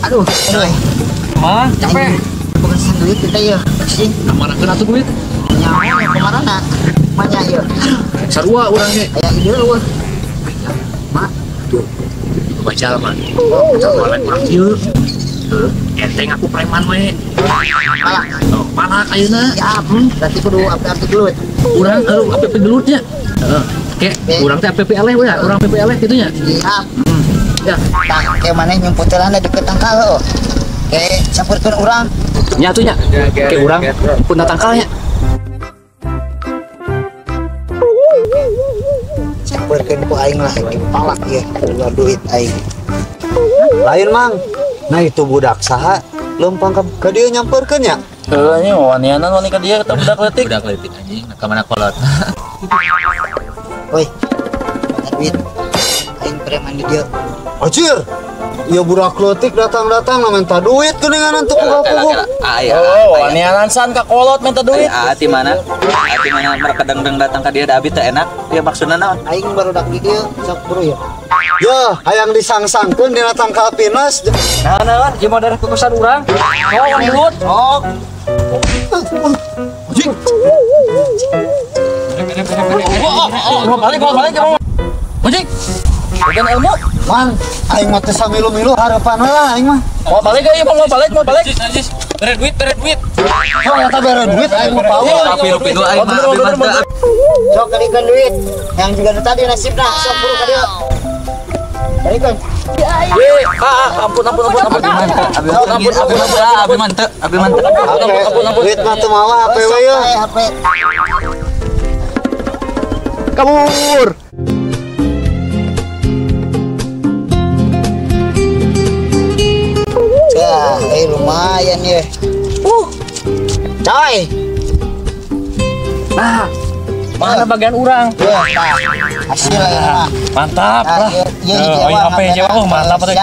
Aduh, coy. Mah, capek. Pengasihan duit kita ya. Sih, Amarahkeun atuh duit. nyawa kemana? Mana ya? Sarua urang ge. Kayak ide lu. Mak, Tuh. Baca mah. oh, Soalnya urang ieu. Enteng aku preman we. malah. Oh, mana ayeuna? Ya, berarti kudu api-api dulu. Urang APP gelutnya. Heeh. Kayak urang teh APP eleh we, urang APP eleh kitu nya. Iya. Ya, Kayak mana nyumputelan deket tangkal. Kayak campurkeun urang. nya atuh nya. Kayak urang pun datang kalnya. Campurkeun ku aing lah di palak ya. Ulah duit aing. Lain mang. Nah itu budak saha lempang ke dia nyamperkeun nya. Heeh nya wanianan wani ka dieu eta budak leutik. Budak leutik anjing, ka mana kolot. Woi. Mana duit? Aing preman di dieu. Anjir. Ya budak leutik datang-datang minta duit geuningan teu puga-puga. Oh, wanianan san ka kolot minta duit. Ati mana mereka deng datang ke dia da abi teh enak. Ya maksudna naon? Aing barudak di dieu sok buru ya. Ya, hayang disangsangkeun dina tangkal pinas. Nah, ieu mah daerah kukusan urang. Oh, yang gelut. Oh. Anjing. Mau balik. Anjing. Bukan ilmu. Mang, aing mah teh samilu-milu harapanna lah aing mah. Mau balik ya, mau balik. Tere duit. Oh, eta bere duit aing mah power. Pilu aing mah abi mantep. Sok kadikeun duit. Yang juga tadi nasibna sok buru ka dieu. Kadikeun. Ampun. Abi mantep. Duit mah teu mawa HP we ya. HP. Kabur. Ya, lumayan ya. Coy. Nah, mana bagian urang? Ya, hasil ini mah. Mantap lah. Nah, iya, HP nyewa mantap atuh.